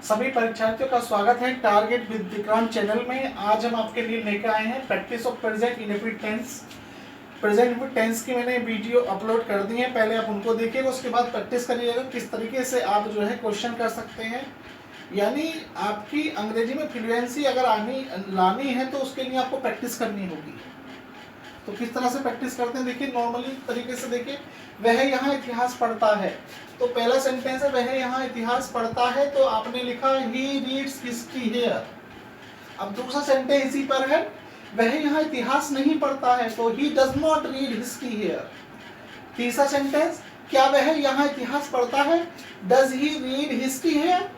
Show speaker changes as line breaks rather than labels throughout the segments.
सभी परीक्षार्थियों का स्वागत है टारगेट विद विक्रांत चैनल में। आज हम आपके लिए लेकर आए हैं practice of present indefinite tense. Present indefinite tense की मैंने वीडियो अपलोड कर दी है, पहले आप उनको देखिएगा, उसके बाद प्रैक्टिस करिएगा किस तरीके से आप जो है क्वेश्चन कर सकते हैं। यानी आपकी अंग्रेजी में फ्लुएंसी अगर लानी है तो उसके लिए आपको प्रैक्टिस करनी होगी। तो किस तरह से प्रैक्टिस करते हैं देखिए, नॉर्मली तरीके से देखिए। वह यहाँ इतिहास पढ़ता है, तो पहला सेंटेंस है वह यहाँ इतिहास पढ़ता है, तो आपने लिखा ही रीड्स हिस्ट्री हियर। अब दूसरा सेंटेंस इसी पर है, वह यहाँ इतिहास नहीं पढ़ता है, तो he does not read history here. तीसरा सेंटेंस, क्या वह यहाँ इतिहास पढ़ता है, does he read history here.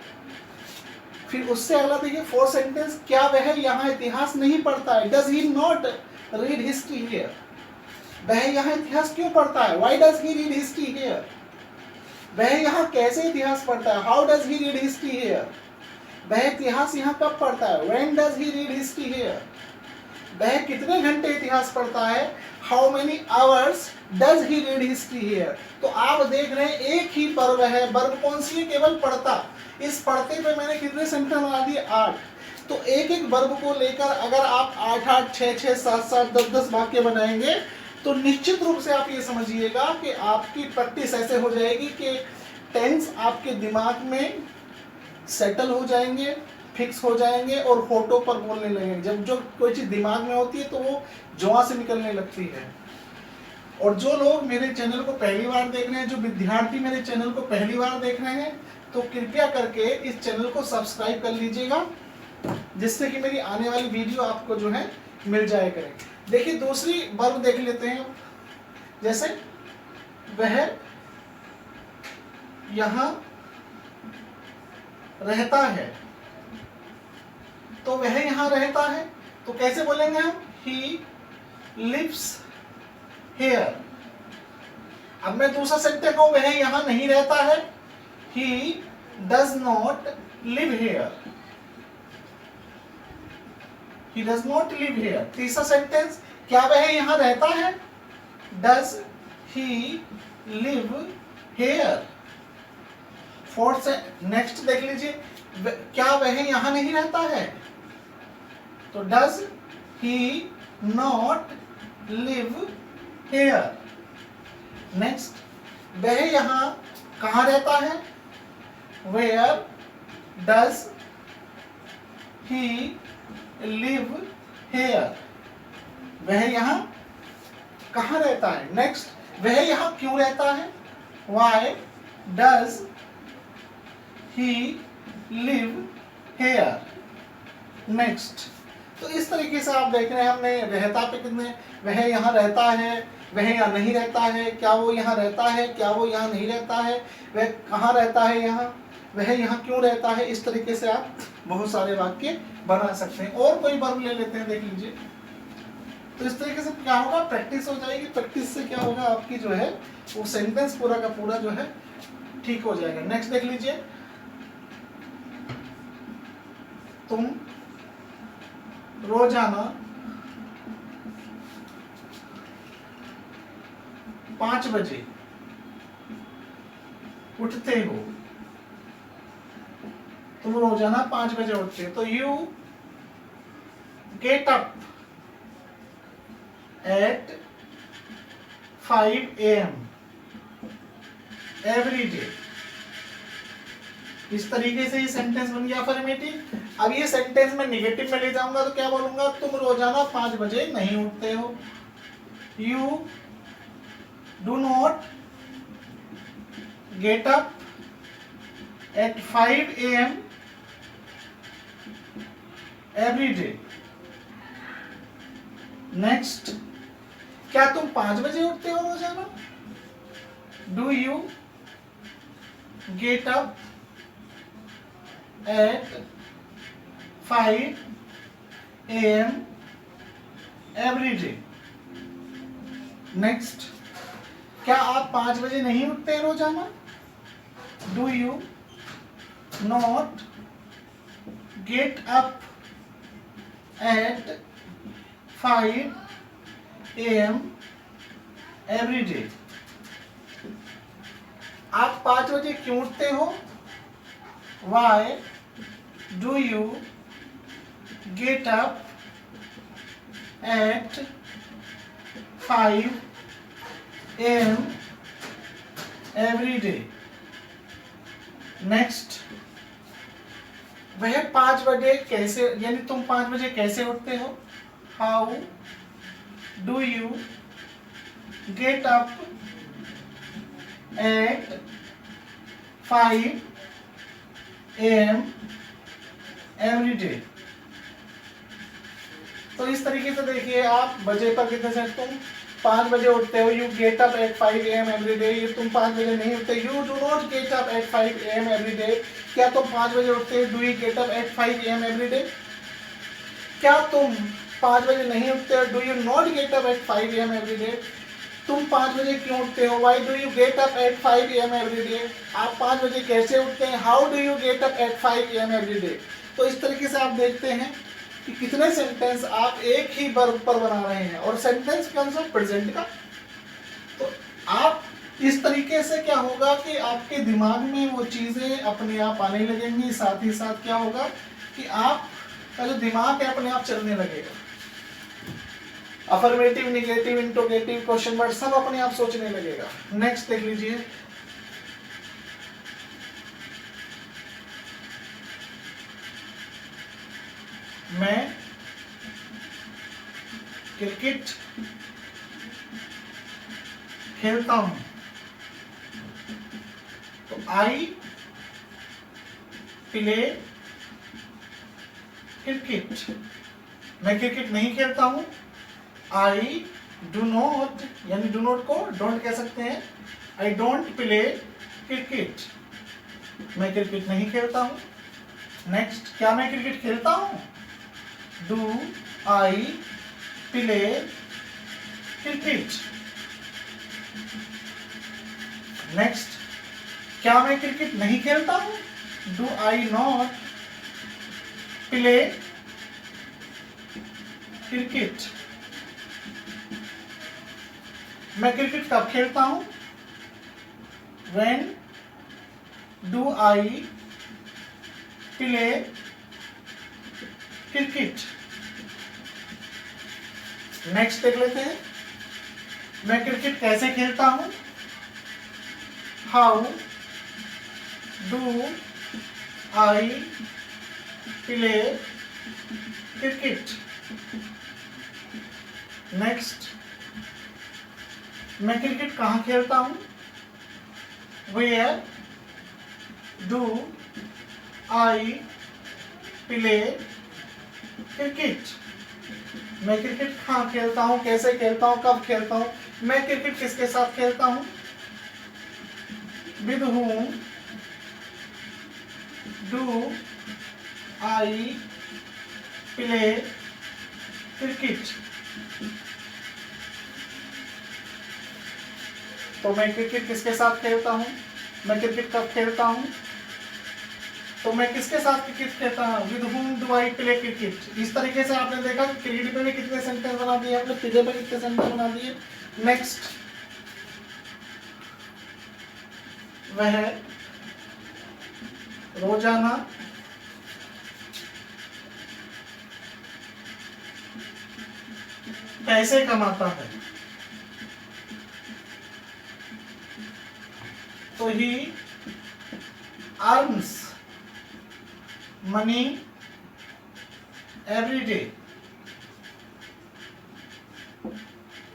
फिर उससे अगला देखिए फोर्थ सेंटेंस, क्या वह यहाँ इतिहास नहीं पढ़ता है, does he not read history here. वह यहाँ इतिहास क्यों पढ़ता है, why does he read history here. वह यहाँ कैसे इतिहास पढ़ता है, how does he read history here. वह इतिहास यहाँ कब पढ़ता है, when does he read history here. वह कितने घंटे इतिहास पढ़ता है, how many hours does he read history here. तो आप देख रहे हैं एक ही वर्ब है, वर्ब कौन सी है, केवल पढ़ता। इस पढ़ते पे मैंने कितने सेंटेंस बना दिए, 8। तो एक एक वर्ब को लेकर अगर आप 8-8, 6-6, 7-7, 10-10 वाक्य बनाएंगे तो निश्चित रूप से आप ये समझिएगा कि आपकी प्रैक्टिस ऐसे हो जाएगी कि टेंस आपके दिमाग में सेटल हो जाएंगे, फिक्स हो जाएंगे और होठों पर बोलने लगेंगे। जब जो कोई चीज़ दिमाग में होती है तो वो जुआ से निकलने लगती है। और जो लोग मेरे चैनल को पहली बार देख रहे हैं, जो विद्यार्थी मेरे चैनल को पहली बार देख रहे हैं, तो कृपया करके इस चैनल को सब्सक्राइब कर लीजिएगा, जिससे कि मेरी आने वाली वीडियो आपको जो है मिल जाए करे। देखिए दूसरी वर्ब देख लेते हैं, जैसे वह यहाँ रहता है, तो वह यहाँ रहता है, तो कैसे बोलेंगे हम, ही लिव्स हियर। अब मैं दूसरा सेंटेंस कहूं, वह यहाँ नहीं रहता है, ही does not live here. He does not live here. तीसरा सेंटेंस, क्या वह यहाँ रहता है, Does he live here? Fourth से नेक्स्ट देख लीजिए, क्या वह यहाँ नहीं रहता है, तो Does he not live here? Next, वह यहाँ कहाँ रहता है, Where does he live here? वह यहाँ कहाँ रहता है। नेक्स्ट, वह यहाँ क्यों रहता है, Why does he live here? Next, तो इस तरीके से आप देख रहे हैं हमने रहता पे कितने, वह यहाँ रहता है, वह यहाँ नहीं रहता है, क्या वो यहाँ रहता है, क्या वो यहाँ नहीं रहता है, वह कहाँ रहता है यहाँ, वह यहाँ क्यों रहता है। इस तरीके से आप बहुत सारे वाक्य बना सकते हैं। और कोई वर्ब ले लेते हैं, देख लीजिए। तो इस तरीके से क्या होगा, प्रैक्टिस हो जाएगी। प्रैक्टिस से क्या होगा, आपकी जो है वो सेंटेंस पूरा का पूरा जो है ठीक हो जाएगा। नेक्स्ट देख लीजिए, तुम रोजाना 5 बजे उठते हो। तुम रोजाना 5 बजे उठते हो, तो you get up at 5 AM every day. इस तरीके से ये सेंटेंस बन गया अफर्मेटिव। अब ये सेंटेंस में निगेटिव में ले जाऊंगा तो क्या बोलूंगा, तुम रोजाना 5 बजे नहीं उठते हो। You do not get up at 5 AM every day. Next, क्या तुम 5 बजे उठते हो रोजाना, do you get up at 5 AM every day. Next, क्या आप 5 बजे नहीं उठते हैं रोजाना, do you not get up at 5 AM every day। आप 5 बजे क्यों उठते हो, Why do you get up at 5 AM every day. Next, वह 5 बजे कैसे, यानी तुम 5 बजे कैसे उठते हो? How do you get up at 5 AM every day. तो इस तरीके से देखिए आप बजे पर कितने से तुम 5 बजे उठते हो, you get up at 5 AM every day. ये तुम 5 बजे नहीं उठते, you do not get up at 5 AM every day. क्या तुम 5 बजे उठते हो? Do you get up at 5 AM every day? क्या तुम 5 बजे नहीं उठते हो? Do you not get up at 5 AM every day? तुम 5 बजे क्यों उठते हो? Why do you get up at 5 AM every day? आप 5 बजे कैसे उठते हैं? How do you get up at 5 AM every day? तो इस तरीके से आप देखते हैं कि कितने सेंटेंस आप एक ही वर्ब पर बना रहे हैं, और सेंटेंस कौन सा? प्रेजेंट का। तो आप इस तरीके से क्या होगा कि आपके दिमाग में वो चीजें अपने आप आने लगेंगी, साथ ही साथ क्या होगा कि आपका जो दिमाग है अपने आप चलने लगेगा। Affirmative, negative, interrogative, question word सब अपने आप सोचने लगेगा। नेक्स्ट देख लीजिए, मैं क्रिकेट खेलता हूं। तो आई प्ले क्रिकेट। मैं क्रिकेट नहीं खेलता हूं। आई डू नॉट, यानी डू नॉट को डोंट कह सकते हैं। I don't play cricket. मैं क्रिकेट नहीं खेलता हूं। नेक्स्ट, क्या मैं क्रिकेट खेलता हूं? Do I play cricket? Next, क्या मैं क्रिकेट नहीं खेलता हूं? Do I not play cricket? मैं क्रिकेट कब खेलता हूं? When do I play cricket? Next देख लेते हैं, मैं क्रिकेट कैसे खेलता हूं? How do I play cricket? Next, मैं क्रिकेट कहाँ खेलता हूं? Where do I play cricket? मैं क्रिकेट कहाँ खेलता हूँ, कैसे खेलता हूँ, कब खेलता हूँ? मैं क्रिकेट किसके साथ खेलता हूँ? With whom do I play cricket? तो मैं क्रिकेट किसके साथ खेलता हूँ? मैं क्रिकेट कब खेलता हूँ? तो मैं किसके साथ क्रिकेट खेलता हूँ? With whom do I play cricket? इस तरीके से आपने देखा क्रिकेट पे भी कितने सेंटेंस बना दिए आपने, पिज्जे पे कितने सेंटेंस बना दिए। नेक्स्ट, वह रोजाना पैसे कमाता है। तो ही अर्न्स मनी एवरी डे।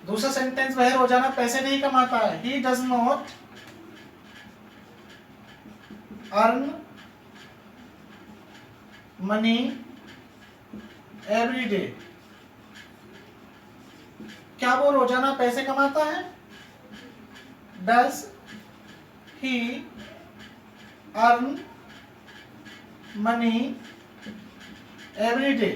दूसरा सेंटेंस, वह रोजाना पैसे नहीं कमाता है। ही does not earn money every day. क्या वो रोजाना पैसे कमाता है? Does he earn money every day?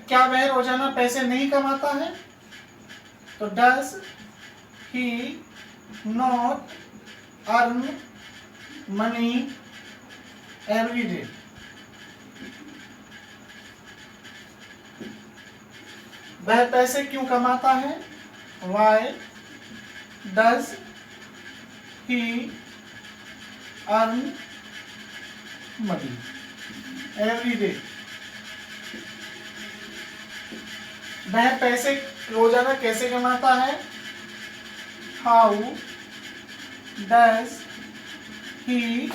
क्या वह रोजाना पैसे नहीं कमाता है? तो does he not earn money every day? वह पैसे क्यों कमाता है? Why does he earn money every day. वह पैसे रोजाना कैसे कमाता है? How does he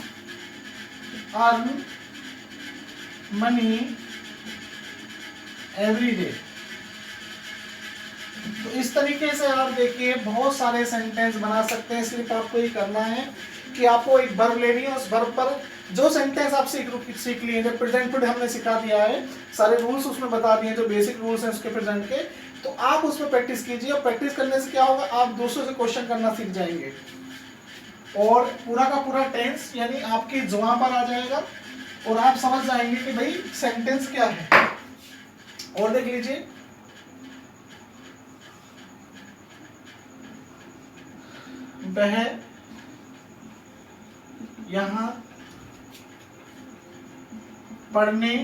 earn money every day. तो इस तरीके से आप देखिए बहुत सारे सेंटेंस बना सकते हैं। सिर्फ आपको ये करना है कि आपको एक वर्ब लेनी है, उस वर्ब पर जो सेंटेंस आप सीख लिए, जब प्रेजेंट फिर हमने सिखा दिया है, सारे रूल्स उसमें बता दिए जो बेसिक रूल्स हैं उसके प्रेजेंट के, तो आप उसमें प्रैक्टिस कीजिए। और प्रैक्टिस करने से क्या होगा, आप दूसरों से क्वेश्चन करना सीख जाएंगे और पूरा का पूरा टेंस यानी आपकी जुबान पर आ जाएगा और आप समझ जाएंगे कि भाई सेंटेंस क्या है। और देख लीजिए, वह यहां पढ़ने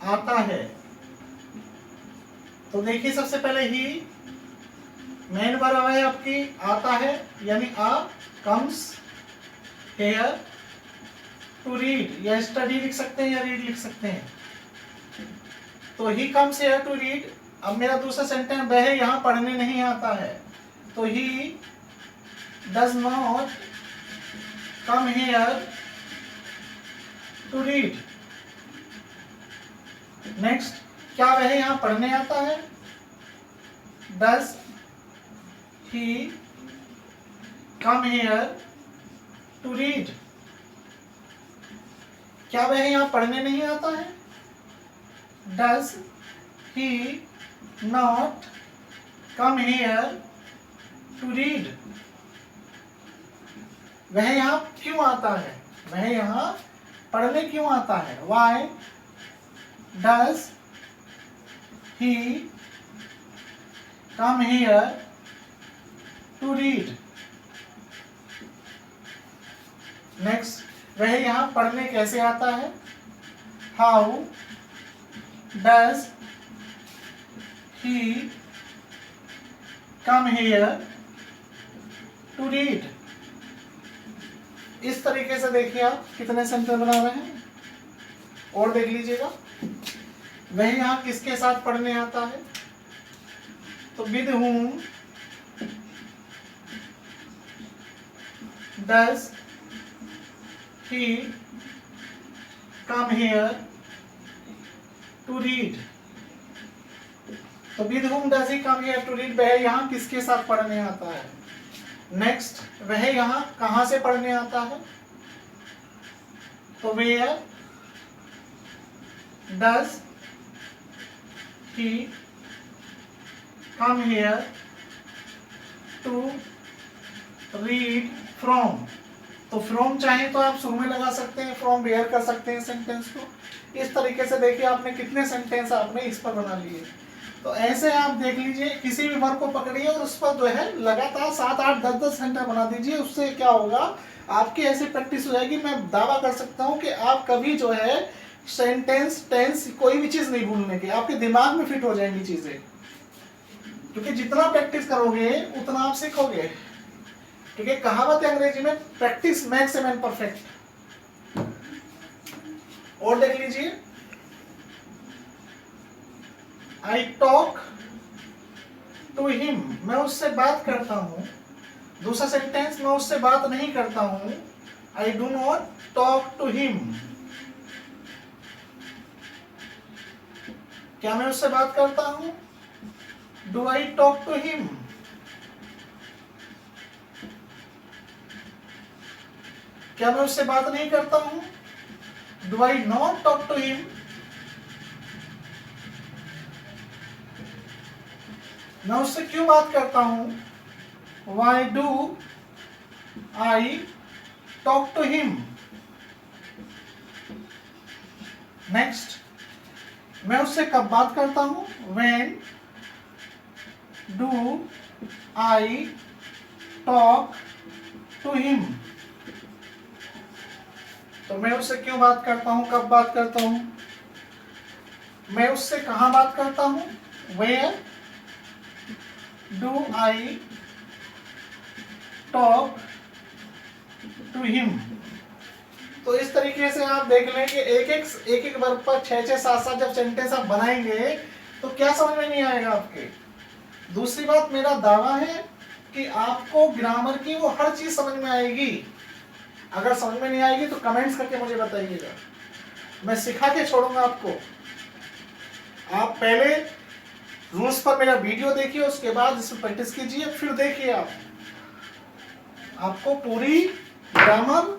आता है। तो देखिए सबसे पहले ही मेन वर्ब है आपकी आता है, यानी आ कम्स हेयर टू रीड, या स्टडी लिख सकते हैं या रीड लिख सकते हैं। तो he comes here to read. अब मेरा दूसरा सेंटेंस, वह यहां पढ़ने नहीं आता है, तो he does not come here to read. Next, क्या वह यहां पढ़ने आता है? Does he come here to read. क्या वह यहां पढ़ने नहीं आता है? Does he not come here to read. वह यहां क्यों आता है? वह यहां पढ़ने क्यों आता है? Why does he come here to read? Next, वह यहां पढ़ने कैसे आता है? How does he come here to read? इस तरीके से देखिए आप कितने सेंटेंस बना रहे हैं। और देख लीजिएगा, वह यहां किसके साथ पढ़ने आता है? तो with whom does he come here to read? तो with whom does he come here to read, वह यहां किसके साथ पढ़ने आता है। नेक्स्ट, वह यहां कहां से पढ़ने आता है? तो where does he come here to read from? तो फ्रॉम चाहे तो आप शुरू में लगा सकते हैं, फ्रॉम वेयर कर सकते हैं सेंटेंस को। इस तरीके से देखिए आपने कितने सेंटेंस आपने इस पर बना लिए। तो ऐसे आप देख लीजिए, किसी भी वर्ग को पकड़िए और उस पर जो है लगातार 7, 8, 10 सेंटेंस बना दीजिए। उससे क्या होगा, आपकी ऐसी प्रैक्टिस हो जाएगी, मैं दावा कर सकता हूं कि आप कभी जो है सेंटेंस, टेंस, कोई भी चीज नहीं भूलने की, आपके दिमाग में फिट हो जाएंगी चीजें। क्योंकि जितना प्रैक्टिस करोगे उतना आप सीखोगे। ठीक है, कहावत है अंग्रेजी में, practice makes a man perfect. और देख लीजिए, आई टॉक टू हिम, मैं उससे बात करता हूं। दूसरा सेंटेंस, मैं उससे बात नहीं करता हूं, I do not talk to him. क्या मैं उससे बात करता हूं? Do I talk to him? क्या मैं उससे बात नहीं करता हूं? Do I not talk to him? मैं उससे क्यों बात करता हूं? Why do I talk to him? Next, मैं उससे कब बात करता हूं? When do I talk to him? तो मैं उससे क्यों बात करता हूं, कब बात करता हूं? मैं उससे कहां बात करता हूं? Where do I talk to him. तो इस तरीके से आप देख लें कि एक वर्ब पर 6-6 7-7 जब सेंटेंस आप बनाएंगे तो क्या समझ में नहीं आएगा आपके। दूसरी बात, मेरा दावा है कि आपको ग्रामर की वो हर चीज समझ में आएगी। अगर समझ में नहीं आएगी तो कमेंट्स करके मुझे बताइएगा, मैं सिखा के छोड़ूंगा आपको। आप पहले रूल्स पर मेरा वीडियो देखिए, उसके बाद इसमें प्रैक्टिस कीजिए, फिर देखिए आपको पूरी ग्रामर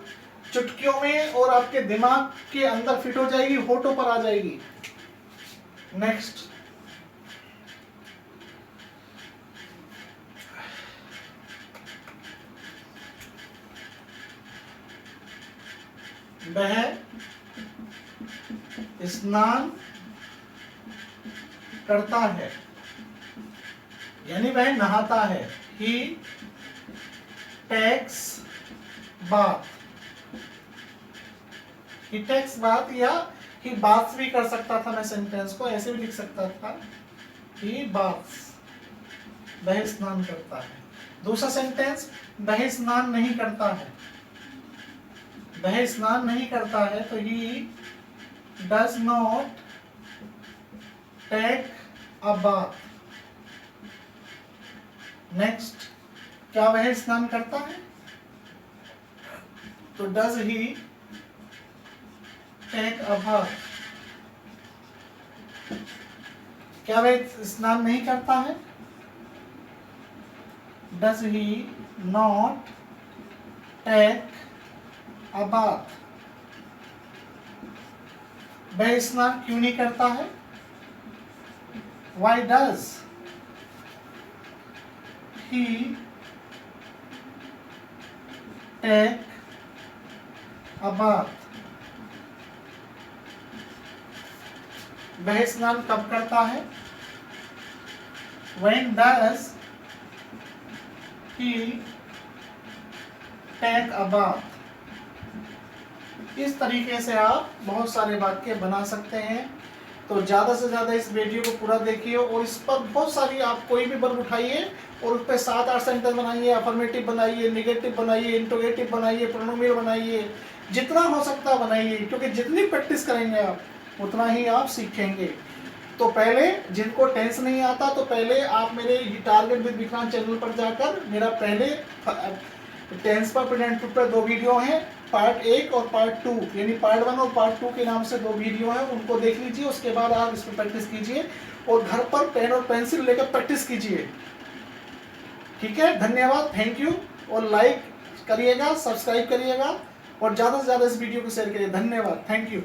चुटकियों में और आपके दिमाग के अंदर फिट हो जाएगी, होठों पर आ जाएगी। नेक्स्ट, वह स्नान करता है, यानी वह नहाता है। ही टेक्स बाथ, ही टेक्स बाथ, या ही बाथ्स भी कर सकता था मैं सेंटेंस को, ऐसे भी लिख सकता था, ही बाथ्स, वह स्नान करता है। दूसरा सेंटेंस, वह स्नान नहीं करता है, वह स्नान नहीं करता है, तो he does not take a bath. Next, क्या वह स्नान करता है, तो does he take a bath. क्या वह स्नान नहीं करता है, does he not take a bath. वह स्नान क्यों नहीं करता है, why does he take a bath। वह स्नान कब करता है, when does he take a bath। इस तरीके से आप बहुत सारे वाक्य बना सकते हैं। तो ज़्यादा से ज़्यादा इस वीडियो को पूरा देखिए और इस पर बहुत सारी आप कोई भी वर्ब उठाइए और उस पर 7-8 सेंटेंस बनाइए, अफर्मेटिव बनाइए, नेगेटिव बनाइए, इंटरोगेटिव बनाइए, प्रोनोमिनल बनाइए, जितना हो सकता बनाइए, क्योंकि जितनी प्रैक्टिस करेंगे आप उतना ही आप सीखेंगे। तो पहले जिनको टेंस नहीं आता, तो पहले आप मेरे टारगेट विद विक्रांत चैनल पर जाकर मेरा पहले टेंस पर प्रेजेंट पर 2 वीडियो हैं, पार्ट 1 और पार्ट 2, यानी पार्ट 1 और पार्ट 2 के नाम से 2 वीडियो हैं, उनको देख लीजिए। उसके बाद आप इस पर प्रैक्टिस कीजिए और घर पर पेन और पेंसिल लेकर प्रैक्टिस कीजिए। ठीक है, धन्यवाद, थैंक यू। और लाइक करिएगा, सब्सक्राइब करिएगा और ज़्यादा से ज़्यादा इस वीडियो को शेयर करिए। धन्यवाद, थैंक यू।